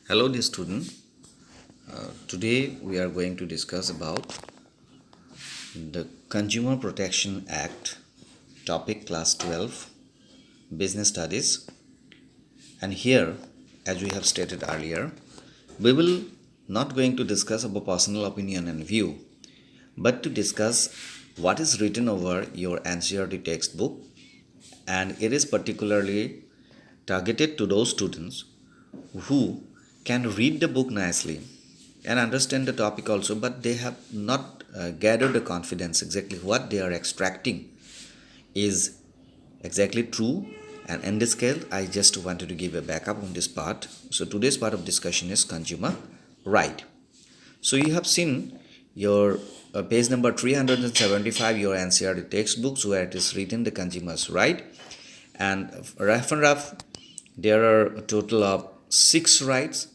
Hello, dear student. Today we are going to discuss about the Consumer Protection Act, topic class 12, business studies. And here, as we have stated earlier, we will not going to discuss about personal opinion and view, but to discuss what is written over your NCERT textbook, and it is particularly targeted to those students who can read the book nicely and understand the topic also, but they have not gathered the confidence exactly what they are extracting is exactly true. And in this case, I just wanted to give a backup on this part. So today's part of discussion is consumer right. So you have seen your page number 375, your NCERT textbooks, where it is written the consumers right. And rough and rough, there are a total of 6 rights,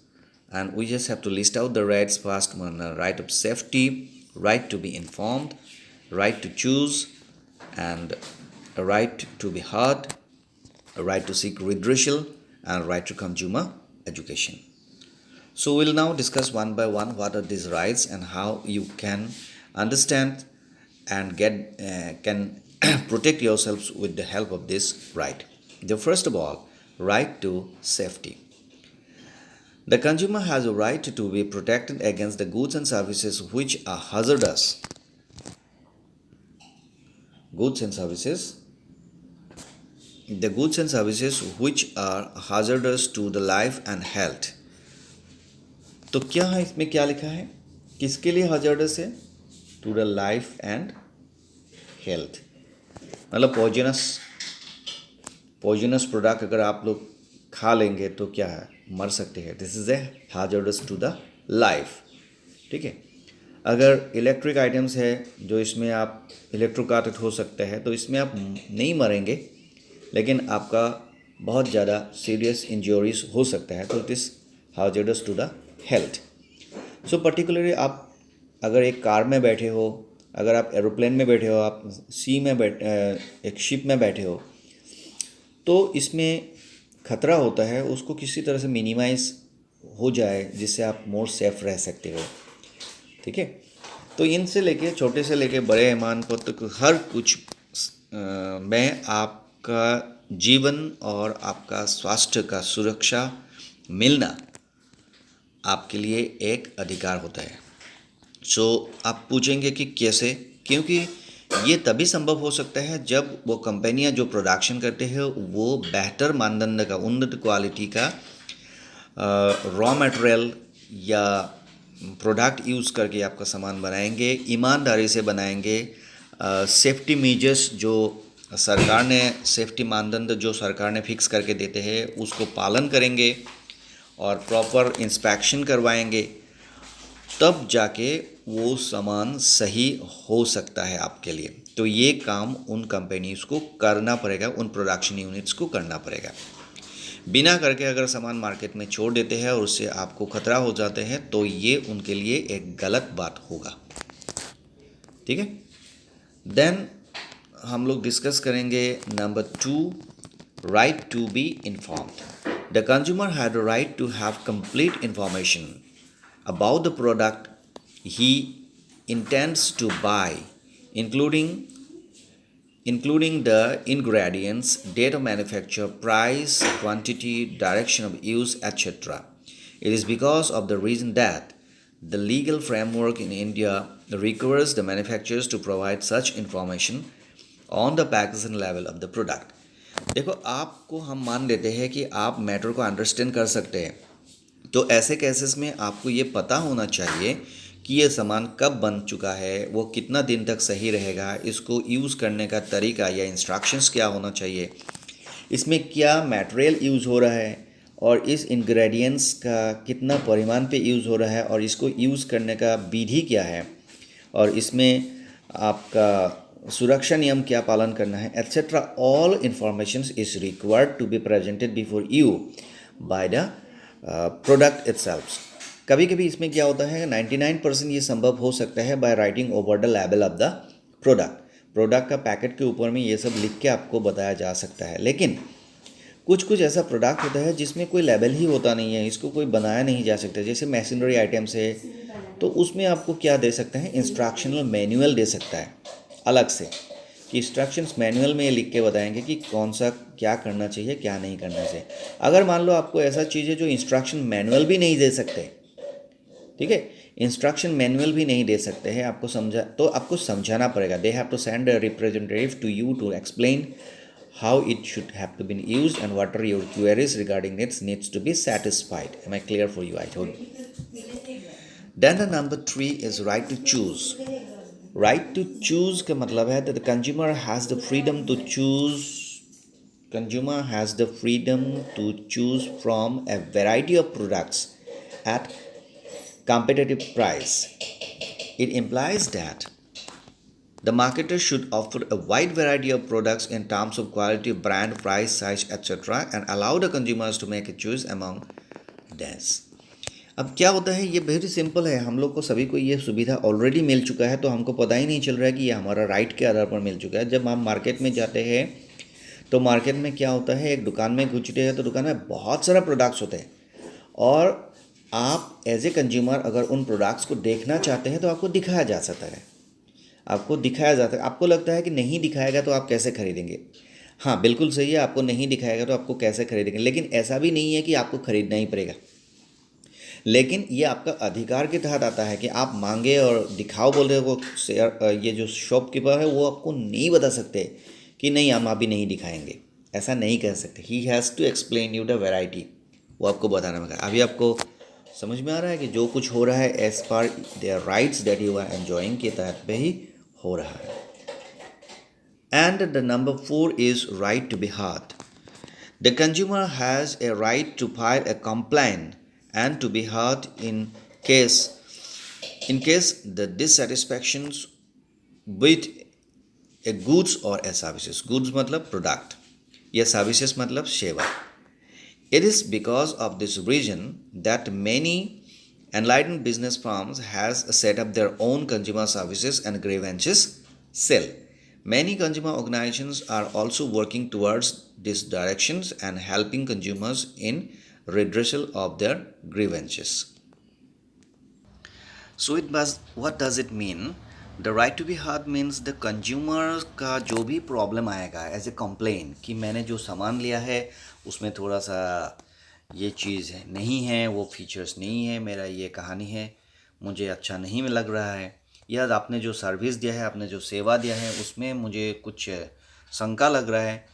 and we just have to list out the rights. First one, right of safety, right to be informed, right to choose, and a right to be heard, a right to seek redressal, and right to consumer education. So we'll now discuss one by one what are these rights and how you can understand and can protect yourselves with the help of this right. The first of all, right to safety. The consumer has a right to be protected against the goods and services which are hazardous. Goods and services. The goods and services which are hazardous to the life and health. तो क्या है इसमें, क्या लिखा है, किसके लिए hazardous है? To the life and health, मतलब पॉइजनस प्रोडक्ट अगर आप लोग खा लेंगे तो क्या है, मर सकते हैं. This is a hazardous to the life. ठीक है. अगर इलेक्ट्रिक आइटम्स है जो इसमें आप इलेक्ट्रोक्यूटेड हो सकते हैं, तो इसमें आप नहीं मरेंगे, लेकिन आपका बहुत ज़्यादा सीरियस इंजरीज हो सकता है, तो it is hazardous to the health. So particularly आप अगर एक कार में बैठे हो, अगर आप एरोप्लेन में बैठे हो, आप सी में एक शिप में बैठे हो, तो इसमें खतरा होता है, उसको किसी तरह से मिनिमाइज़ हो जाए जिससे आप मोर सेफ रह सकते हो. ठीक है. तो इनसे लेके छोटे से लेके बड़े पैमाने पर तक हर कुछ में आपका जीवन और आपका स्वास्थ्य का सुरक्षा मिलना आपके लिए एक अधिकार होता है. सो आप पूछेंगे कि कैसे, क्योंकि ये तभी संभव हो सकता है जब वो कंपनियां जो प्रोडक्शन करते हैं वो बेहतर मानदंड का, उन्नत क्वालिटी का रॉ मटेरियल या प्रोडक्ट यूज़ करके आपका सामान बनाएंगे, ईमानदारी से बनाएंगे. सेफ्टी मेजर्स जो सरकार ने, सेफ्टी मानदंड जो सरकार ने फिक्स करके देते हैं उसको पालन करेंगे और प्रॉपर इंस्पेक्शन करवाएंगे, तब जाके वो सामान सही हो सकता है आपके लिए. तो ये काम उन कंपनीज़ को करना पड़ेगा, उन प्रोडक्शन यूनिट्स को करना पड़ेगा. बिना करके अगर सामान मार्केट में छोड़ देते हैं और उससे आपको खतरा हो जाते हैं, तो ये उनके लिए एक गलत बात होगा. ठीक है. देन हम लोग डिस्कस करेंगे number 2, right to be informed. The consumer had a right to have complete information about the product he intends to buy, including the ingredients, date of manufacture, price, quantity, direction of use, etc. It is because of the reason that the legal framework in India requires the manufacturers to provide such information on the packaging level of the product. देखो, आपको हम मान लेते हैं कि आप matter को understand कर सकते हैं, तो ऐसे केसेस में आपको ये पता होना चाहिए कि ये सामान कब बन चुका है, वो कितना दिन तक सही रहेगा, इसको यूज़ करने का तरीका या इंस्ट्रक्शंस क्या होना चाहिए, इसमें क्या मटेरियल यूज़ हो रहा है, और इस इंग्रेडिएंट्स का कितना परिमाण पे यूज़ हो रहा है, और इसको यूज़ करने का विधि क्या है, और इसमें आपका सुरक्षा नियम क्या पालन करना है, etcetera. All informations is required to be presented before you by the product itself. कभी कभी इसमें क्या होता है, 99% ये संभव हो सकता है by writing over the label of the product. Product का पैकेट के ऊपर में ये सब लिख के आपको बताया जा सकता है, लेकिन कुछ कुछ ऐसा प्रोडक्ट होता है जिसमें कोई लेबल ही होता नहीं है, इसको कोई बनाया नहीं जा सकता, जैसे मशीनरी आइटम्स है, तो उसमें आपको क्या दे सकते हैं, इंस्ट्रक्शनल मैनुअल दे सकता है अलग से, कि इंस्ट्रक्शंस मैनुअल में ये लिख के बताएंगे कि कौन सा क्या करना चाहिए क्या नहीं करना चाहिए। अगर मान लो आपको ऐसा चीज़ है जो इंस्ट्रक्शन मैनुअल भी नहीं दे सकते, ठीक है, इंस्ट्रक्शन मैनुअल भी नहीं दे सकते हैं, आपको समझा तो आपको समझाना पड़ेगा। They have to send a representative to you to explain how it should have to be used and what are your queries regarding it needs to be satisfied. Am I clear for you? I told. Then the number 3 is right to choose. Right to choose का मतलब है that the consumer has the freedom to choose. Consumer has the freedom to choose from a variety of products at competitive price. It implies that the marketer should offer a wide variety of products in terms of quality, brand, price, size, etc. and allow the consumers to make a choice among these. अब क्या होता है, ये very simple है, हम लोग को सभी को ये सुविधा ऑलरेडी मिल चुका है, तो हमको पता ही नहीं चल रहा है कि ये हमारा राइट के आधार पर मिल चुका है। जब हम मार्केट में जाते हैं तो मार्केट में क्या होता है, एक दुकान में घुसते हैं तो दुकान में बहुत सारा प्रोडक्ट्स होते हैं, और आप एज ए कंज्यूमर अगर उन प्रोडक्ट्स को देखना चाहते हैं तो आपको दिखाया जा सकता है, आपको दिखाया जाता है। आपको लगता है कि नहीं दिखाएगा तो आप कैसे खरीदेंगे, हाँ बिल्कुल सही है, आपको नहीं दिखाएगा तो आपको कैसे खरीदेंगे, लेकिन ऐसा भी नहीं है कि आपको खरीदना ही पड़ेगा, लेकिन ये आपका अधिकार के तहत आता है कि आप मांगे और दिखाओ बोल रहे हो। ये जो शॉपकीपर है वो आपको नहीं बता सकते कि नहीं हम अभी नहीं दिखाएंगे, ऐसा नहीं कह सकते। He has to explain you the variety, वो आपको बताना पड़ेगा। अभी आपको समझ में आ रहा है कि जो कुछ हो रहा है एज पर their rights that you are enjoying के तहत पे ही हो रहा है। And the number 4 is right to be heard. The consumer has a right to file a complaint and to be heard in case the dissatisfactions with a goods or a services. Goods मतलब product या services मतलब सेवा। It is because of this reason that many enlightened business firms has set up their own consumer services and grievances cell. Many consumer organizations are also working towards these directions and helping consumers in redressal of their grievances. So what does it mean? The right to be heard means the consumer का जो भी problem आएगा as a complain कि मैंने जो सामान लिया है उसमें थोड़ा सा ये चीज़ है नहीं है, वो फीचर्स नहीं है, मेरा ये कहानी है, मुझे अच्छा नहीं लग रहा है, या आपने जो सर्विस दिया है, आपने जो सेवा दिया है उसमें मुझे कुछ शंका लग रहा है,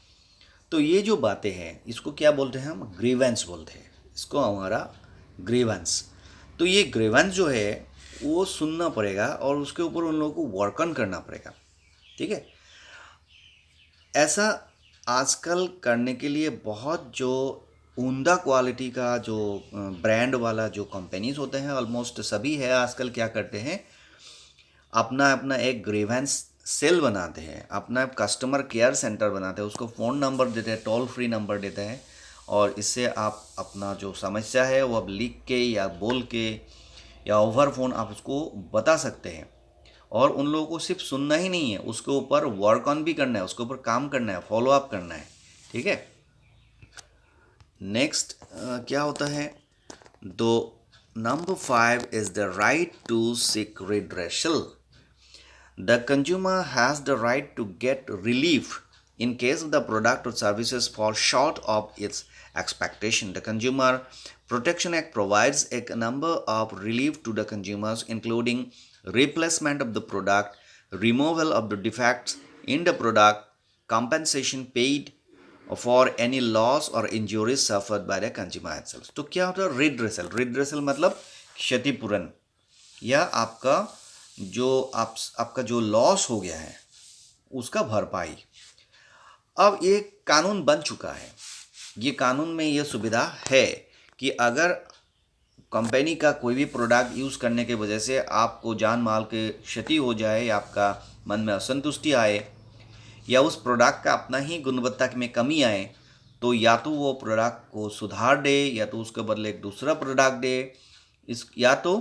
तो ये जो बातें हैं इसको क्या बोलते हैं, हम ग्रीवेंस बोलते हैं, इसको हमारा ग्रीवेंस। तो ये ग्रीवेंस जो है वो सुनना पड़ेगा और उसके ऊपर उन लोगों को वर्क ऑन करना पड़ेगा, ठीक है। ऐसा आजकल करने के लिए बहुत जो उम्दा क्वालिटी का जो ब्रांड वाला जो कंपनीज होते हैं ऑलमोस्ट सभी है आजकल क्या करते हैं, अपना अपना एक ग्रीवेंस सेल बनाते हैं, अपना कस्टमर केयर सेंटर बनाते हैं, उसको फ़ोन नंबर देते हैं, टोल फ्री नंबर देते हैं, और इससे आप अपना जो समस्या है वो अब लिख के या बोल के या ओवर फोन आप उसको बता सकते हैं। और उन लोगों को सिर्फ सुनना ही नहीं है, उसके ऊपर वर्क ऑन भी करना है, उसके ऊपर काम करना है, फॉलो अप करना है, ठीक है। नेक्स्ट क्या होता है, दो number 5 is the right to seek redressal. The consumer has the right to get relief in case the product or services fall short of its expectation. The Consumer Protection Act provides a number of relief to the consumers, including replacement of the product, removal of the defects in the product, compensation paid for any loss or injuries suffered by the consumer itself. तो क्या होता है redressal? Redressal मतलब क्षतिपूरण या आपका जो loss हो गया है उसका भरपाई। अब ये कानून बन चुका है, ये कानून में ये सुविधा है कि अगर कंपनी का कोई भी प्रोडक्ट यूज़ करने की वजह से आपको जान माल के क्षति हो जाए या आपका मन में असंतुष्टि आए या उस प्रोडक्ट का अपना ही गुणवत्ता में कमी आए, तो या तो वो प्रोडक्ट को सुधार दे या तो उसके बदले एक दूसरा प्रोडक्ट दे, या तो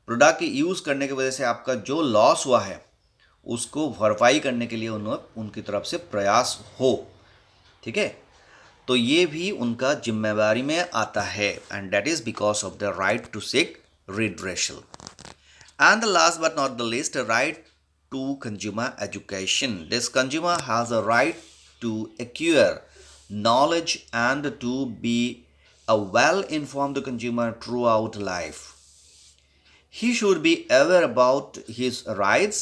प्रोडक्ट की यूज़ करने की वजह से आपका जो लॉस हुआ है उसको भरपाई करने के लिए उनकी तरफ से प्रयास हो, ठीक है। तो ये भी उनका जिम्मेवारी में आता है, and that is because of the right to seek redressal. And the last but not the least, a right to consumer education. This consumer has a right to acquire knowledge and to be a well-informed consumer throughout life. He should be aware about his rights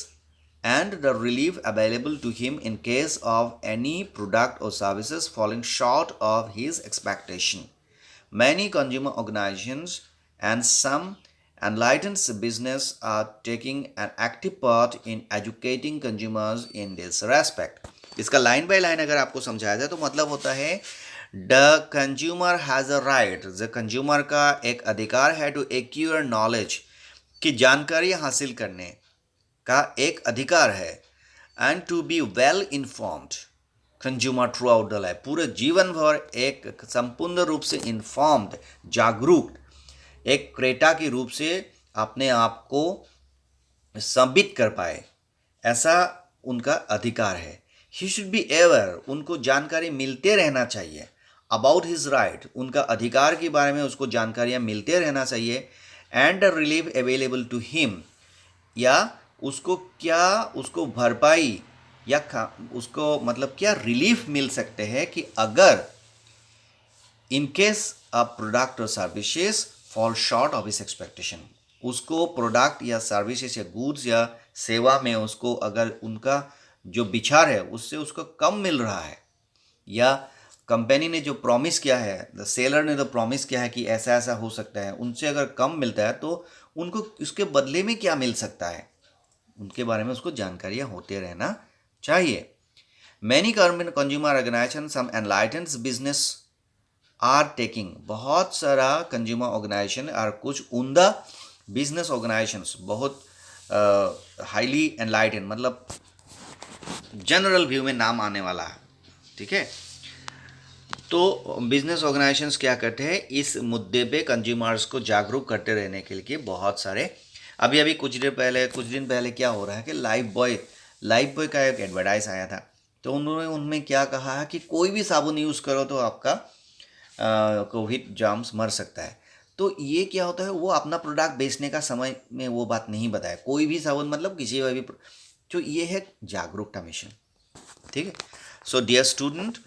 and the relief available to him in case of any product or services falling short of his expectation. Many consumer organizations and some enlightened business are taking an active part in educating consumers in this respect. इसका line by line अगर आपको समझाया जाए तो मतलब होता है the consumer has a right, the consumer का एक अधिकार है टू एक्वायर नॉलेज, की जानकारी हासिल करने का एक अधिकार है, and to be well informed consumer throughout the life, पूरे जीवन भर एक संपूर्ण रूप से इन्फॉर्म्ड, जागरूक एक क्रेता के रूप से अपने आप को साबित कर पाए, ऐसा उनका अधिकार है. ही शुड बी एवर, उनको जानकारी मिलते रहना चाहिए. अबाउट हिज राइट, उनका अधिकार के बारे में उसको जानकारियाँ मिलते रहना चाहिए. And the relief available to him, या उसको भरपाई या उसको मतलब क्या रिलीफ मिल सकते हैं कि अगर इन केस अ प्रोडक्ट और services fall short of his expectation, उसको प्रोडक्ट या सर्विसेज या गुड्स या सेवा में उसको अगर उनका जो विचार है उससे उसको कम मिल रहा है, या कंपनी ने जो प्रॉमिस किया है, द सेलर ने जो प्रॉमिस किया है कि ऐसा ऐसा हो सकता है, उनसे अगर कम मिलता है तो उनको उसके बदले में क्या मिल सकता है, उनके बारे में उसको जानकारियाँ होते रहना चाहिए. Many consumer organization some enlightened business are taking, बहुत सारा कंज्यूमर ऑर्गेनाइजेशन और कुछ उम्दा बिजनेस ऑर्गेनाइजेशंस बहुत हाईली एनलाइटेंड मतलब जनरल व्यू में नाम आने वाला है, ठीक है. तो बिजनेस ऑर्गेनाइजेशंस क्या करते हैं, इस मुद्दे पे कंज्यूमर्स को जागरूक करते रहने के लिए बहुत सारे, अभी कुछ दिन पहले क्या हो रहा है कि लाइफ बॉय का एक एडवर्टाइज आया था. तो उन्होंने उनमें क्या कहा है कि कोई भी साबुन यूज़ करो तो आपका कोविड जर्म्स मर सकता है. तो ये क्या होता है, वो अपना प्रोडक्ट बेचने का समय में वो बात नहीं बताया, कोई भी साबुन मतलब किसी भी, तो ये है जागरूकता मिशन, ठीक है. सो डियर स्टूडेंट,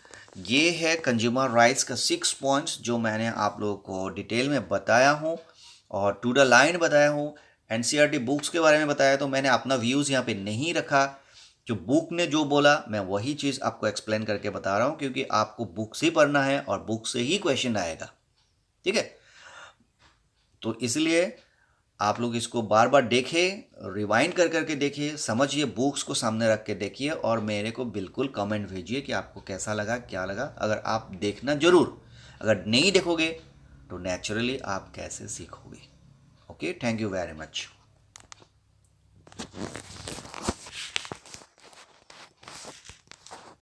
ये है कंज्यूमर राइट्स का 6 पॉइंट्स जो मैंने आप लोगों को डिटेल में बताया हूँ और टू द लाइन बताया हूँ. एनसीईआरटी बुक्स के बारे में बताया तो मैंने अपना व्यूज़ यहाँ पे नहीं रखा, जो बुक ने जो बोला मैं वही चीज़ आपको एक्सप्लेन करके बता रहा हूँ, क्योंकि आपको बुक से पढ़ना है और बुक से ही क्वेश्चन आएगा, ठीक है. तो इसलिए आप लोग इसको बार बार देखें, रिवाइंड कर करके देखिए, समझिए, बुक्स को सामने रख के देखिए और मेरे को बिल्कुल कमेंट भेजिए कि आपको कैसा लगा, क्या लगा. अगर आप देखना ज़रूर, अगर नहीं देखोगे तो नेचुरली आप कैसे सीखोगे. Okay, thank you very much.